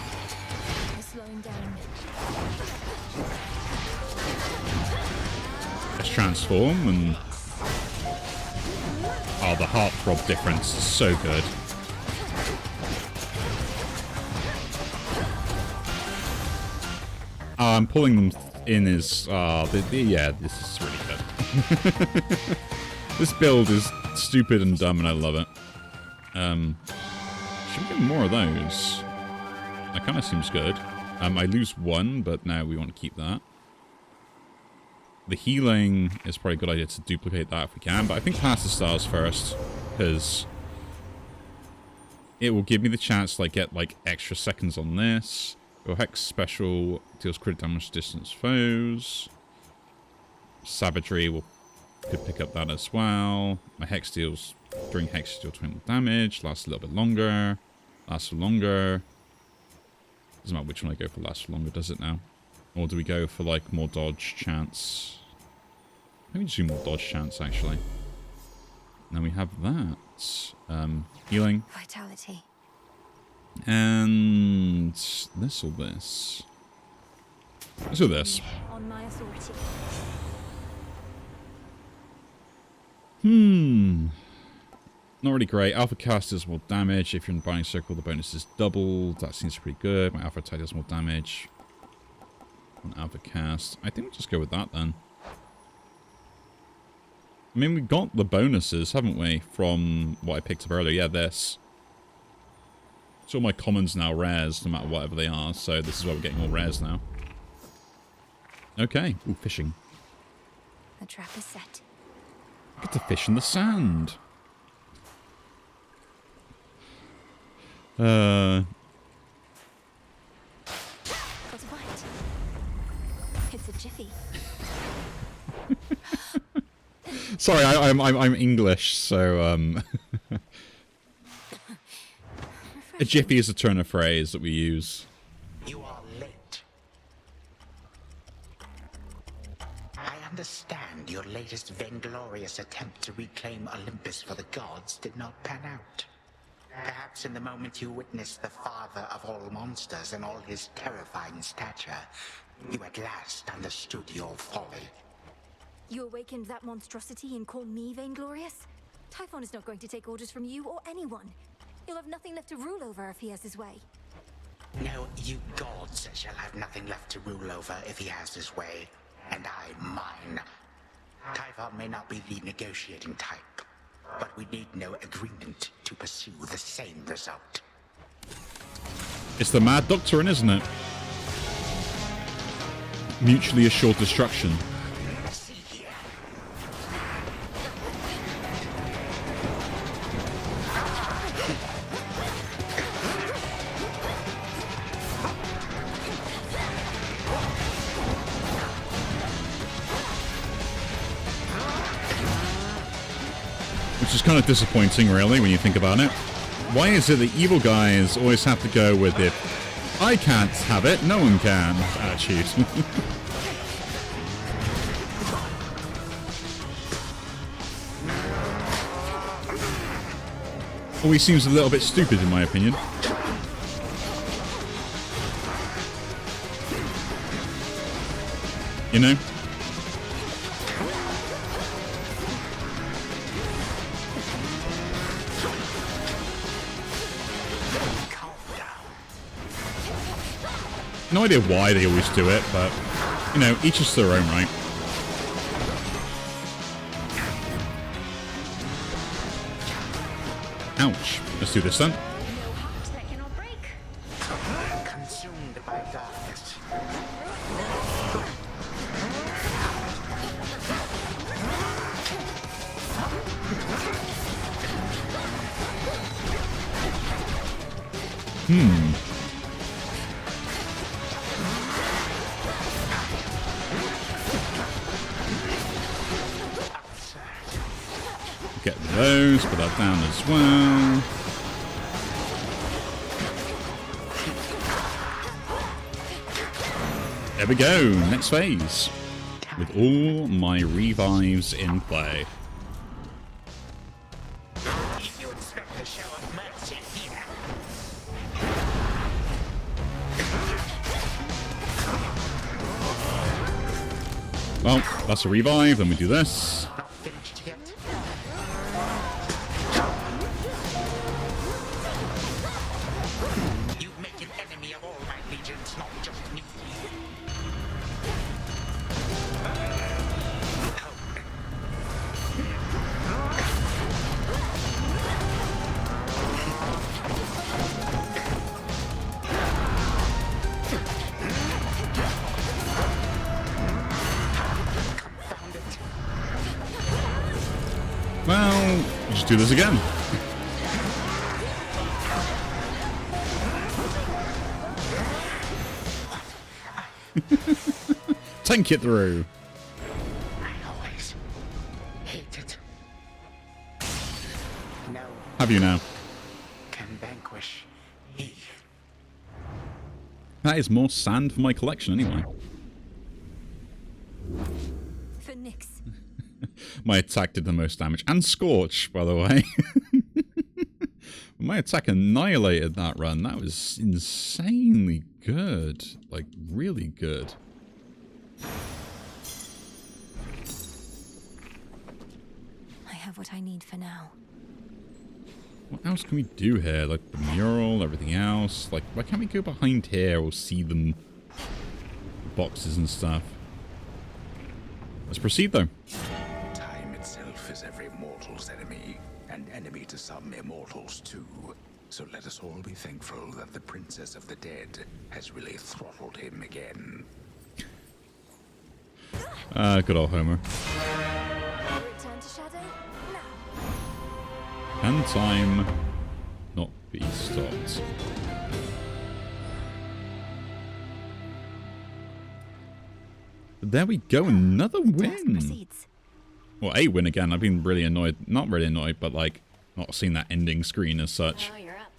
Let's transform and... Oh, the heartthrob difference is so good. I'm pulling them in as... yeah, this is really good. This build is stupid and dumb and I love it. Should we get more of those? That kind of seems good. I lose one, but now we want to keep that. The healing is probably a good idea to duplicate that if we can, but I think pass the stars first, because it will give me the chance to like get like extra seconds on this. Your Hex special deals crit damage to distance foes. Savagery could pick up that as well. My Hex deals, during Hex deal 20 damage, lasts a little bit longer, lasts for longer. Doesn't matter which one I go for lasts for longer, does it now? Or do we go for like more dodge chance? Maybe just do more dodge chance actually. Now we have that. Healing.
Vitality.
And this or this? Let's do this.
On my authority.
Not really great. Alpha cast does more damage. If you're in the binding circle, the bonus is doubled. That seems pretty good. My alpha attack does more damage. On alpha cast. I think we'll just go with that then. I mean, we got the bonuses, haven't we? From what I picked up earlier. Yeah, this. So all my commons now rares, no matter whatever they are. So this is why we're getting all rares now. Okay. Ooh, fishing.
The trap is set.
Get to fish in the sand.
Got a bite. It's a jiffy.
Sorry, I'm English, so a jiffy is a turn of phrase that we use.
You are late. I understand your latest vainglorious attempt to reclaim Olympus for the gods did not pan out. Perhaps in the moment you witnessed the father of all monsters and all his terrifying stature, you at last understood your folly.
You awakened that monstrosity and call me vainglorious? Typhon is not going to take orders from you or anyone. He'll have nothing left to rule over if he has his way.
No, you gods shall have nothing left to rule over if he has his way, and I mine. Typhon may not be the negotiating type, but we need no agreement to pursue the same result.
It's the Mad Doctrine, isn't it? Mutually assured destruction. Which is kind of disappointing, really, when you think about it. Why is it that evil guys always have to go with it? I can't have it, no one can. Attitude. Always seems a little bit stupid, in my opinion. You know? No idea why they always do it, but, you know, each is their own, right? Ouch. Let's do this then.
Consumed by darkness.
Get those, put that down as well. There we go, next phase. With all my revives in play.
You expect to show of mercy here.
Well, that's a revive, then we do this.
Not finished yet. You make an enemy of all my legions, not just me.
Well, just do this again. Tank it through.
I always hated. No
Have you now?
can vanquish he.
That is more sand for my collection anyway.
For Nyx.
My attack did the most damage. And Scorch, by the way. My attack annihilated that run. That was insanely good. Like, really good.
I have what I need for now.
What else can we do here? Like the mural, everything else. Like, why can't we go behind here or see them? Boxes and stuff. Let's proceed though.
Time itself is every mortal's enemy, and enemy to some immortals too. So let us all be thankful that the Princess of the Dead has really throttled him again.
Good old Homer.
Return to Shadow now.
Can time not be stopped? There we go, another win. Well, a win again. I've been really annoyed. Not really annoyed, but like not seeing that ending screen as such.
Oh, you're up.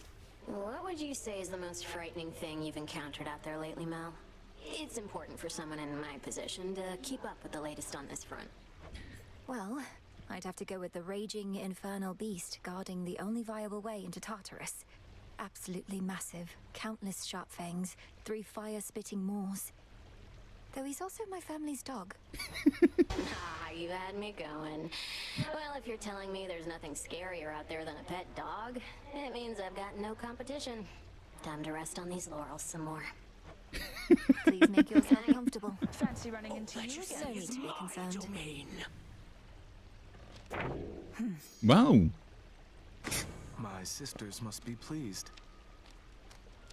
What would you say is the most frightening thing you've encountered out there lately, Mel? It's important for someone in my position to keep up with the latest on this front.
Well, I'd have to go with the raging infernal beast guarding the only viable way into Tartarus. Absolutely massive, countless sharp fangs, 3 fire-spitting maws. Though he's also my family's dog.
You had me going. Well, if you're telling me there's nothing scarier out there than a pet dog, it means I've got no competition. Time to rest on these laurels some more.
Please make yourself comfortable.
Fancy running into you again?
No need to be concerned.
Wow.
My sisters must be pleased.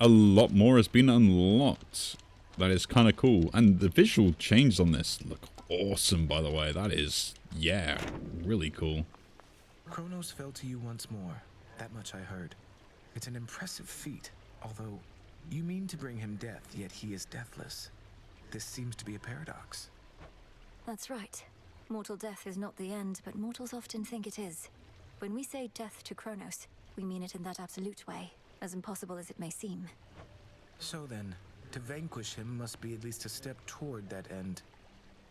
A lot more has been unlocked. That is kind of cool. And the visual changes on this look awesome, by the way. That is, yeah, really cool.
Kronos fell to you once more. That much I heard. It's an impressive feat, although you mean to bring him death, yet he is deathless. This seems to be a paradox.
That's right. Mortal death is not the end, but mortals often think it is. When we say death to Kronos, we mean it in that absolute way, as impossible as it may seem.
So then, to vanquish him must be at least a step toward that end.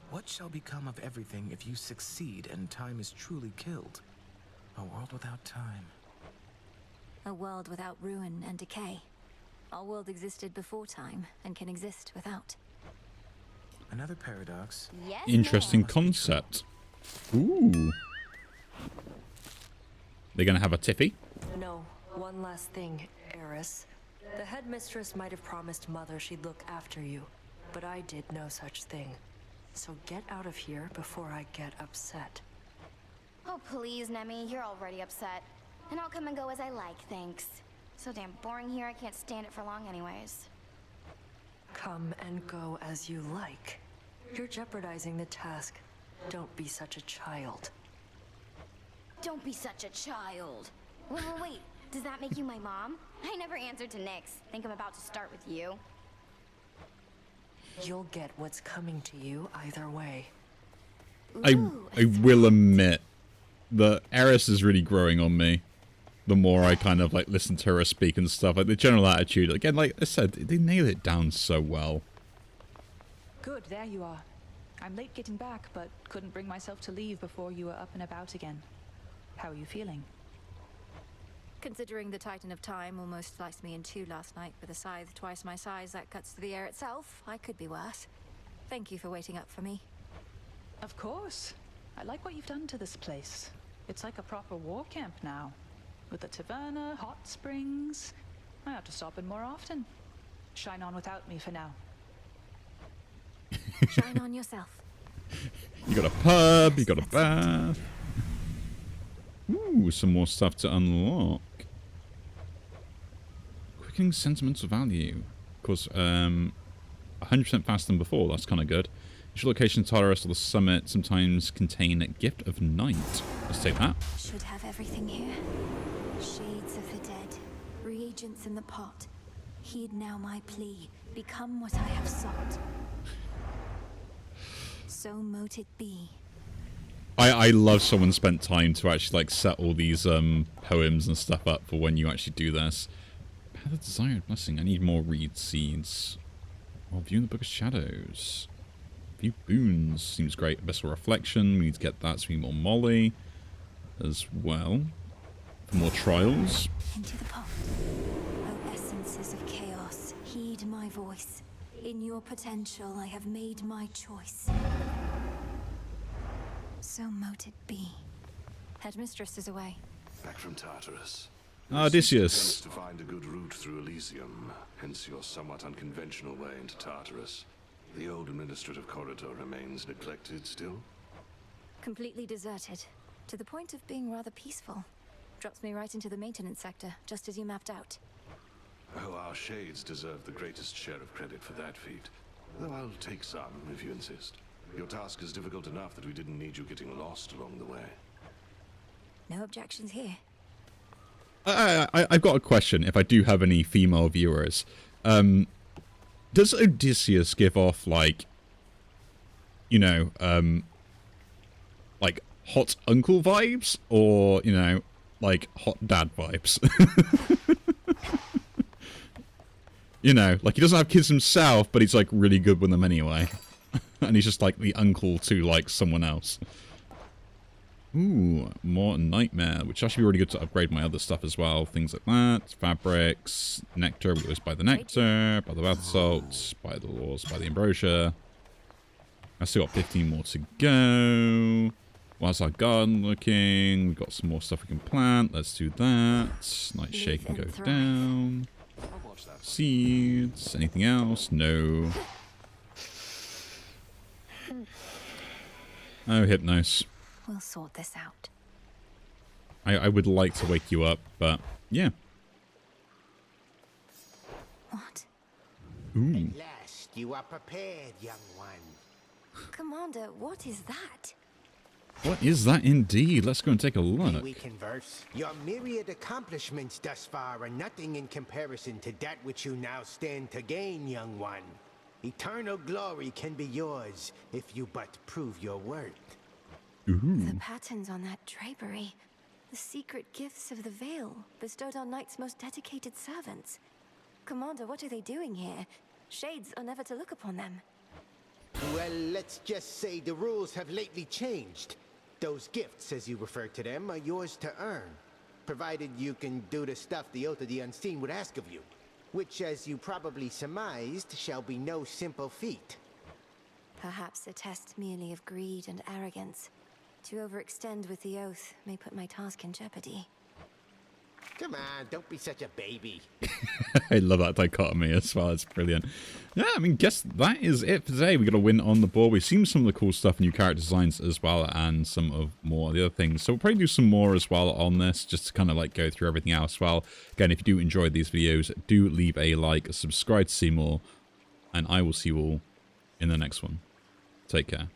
What shall become of everything if you succeed and time is truly killed? A world without time.
A world without ruin and decay. Our world existed before time and can exist without.
Another paradox.
Yes,
Interesting concept. Ooh. They're gonna have a tiffy?
No, one last thing, Eris. The headmistress might have promised Mother she'd look after you, but I did no such thing. So get out of here before I get upset.
Oh, please, Nemi, you're already upset. And I'll come and go as I like, thanks. So damn boring here, I can't stand it for long anyways.
Come and go as you like. You're jeopardizing the task. Don't be such a child.
Don't be such a child. Wait. Does that make you my mom? I never answered to Nyx. Think I'm about to start with you.
You'll get what's coming to you either way.
I will admit, the Eris is really growing on me. The more I kind of like listen to her speak and stuff, like the general attitude. Again, like I said, they nail it down so well.
Good, there you are. I'm late getting back, but couldn't bring myself to leave before you were up and about again. How are you feeling?
Considering the Titan of Time almost sliced me in two last night with a scythe twice my size that cuts through the air itself, I could be worse. Thank you for waiting up for me.
Of course. I like what you've done to this place. It's like a proper war camp now. With the taverna, hot springs. I have to stop in more often. Shine on without me for now.
Shine on yourself.
You got a pub, you got a bath. Ooh, some more stuff to unlock. Quickening sentimental value. Of course, 100% faster than before, that's kind of good. Each location, Tartarus or the summit, sometimes contain a gift of night. Let's take that.
Should have everything here. Shades of the dead. Reagents in the pot. Heed now my plea. Become what I have sought. So mote it be.
I love someone spent time to actually like set all these poems and stuff up for when you actually do this. Have the desired blessing. I need more reed seeds. While viewing the Book of Shadows. View boons. Seems great. Abyssal Reflection. We need to get that, so we need more Molly as well. For more trials.
Into the pot. O essences of chaos, heed my voice. In your potential, I have made my choice. So mote it be. Headmistress is away.
Back from Tartarus.
Odysseus.
To find a good route through Elysium, hence your somewhat unconventional way into Tartarus. The old administrative corridor remains neglected still?
Completely deserted. To the point of being rather peaceful. Drops me right into the maintenance sector, just as you mapped out.
Oh, our shades deserve the greatest share of credit for that feat. Though I'll take some, if you insist. Your task is difficult enough that we didn't need you getting lost along the way.
No objections here.
I've got a question, if I do have any female viewers. Does Odysseus give off, like, you know, like, hot uncle vibes? Or, you know, like, hot dad vibes? You know, like, he doesn't have kids himself, but he's, like, really good with them anyway. And he's just, like, the uncle to, like, someone else. Ooh, more Nightmare, which actually be really good to upgrade my other stuff as well. Things like that. Fabrics, Nectar, we always buy the Nectar, buy the Bath Salts, buy the Laws, buy the Ambrosia. I still got 15 more to go. How's our garden looking? We've got some more stuff we can plant. Let's do that. Nightshade can go down. Seeds. Anything else? No. Oh, Hypnos.
We'll sort this out.
I would like to wake you up, but yeah.
What?
Ooh.
At last, you are prepared, young one.
Commander, what is that?
What is that indeed? Let's go and take a
May
look.
we converse? Your myriad accomplishments thus far are nothing in comparison to that which you now stand to gain, young one. Eternal glory can be yours if you but prove your worth.
The patterns on that drapery. The secret gifts of the veil, bestowed on Knight's most dedicated servants. Commander, what are they doing here? Shades are never to look upon them.
Well, let's just say the rules have lately changed. Those gifts, as you refer to them, are yours to earn, provided you can do the stuff the Oath of the Unseen would ask of you, which, as you probably surmised, shall be no simple feat.
Perhaps a test merely of greed and arrogance. To overextend with the Oath may put my task in jeopardy.
Come on, don't be such a baby.
I love that dichotomy as well. It's brilliant. Yeah, I mean, guess that is it for today. We got a win on the board. We've seen some of the cool stuff, new character designs as well, and some of more of the other things. So we'll probably do some more as well on this, just to kind of like go through everything else as well. Again, if you do enjoy these videos, do leave a like, subscribe to see more, and I will see you all in the next one. Take care.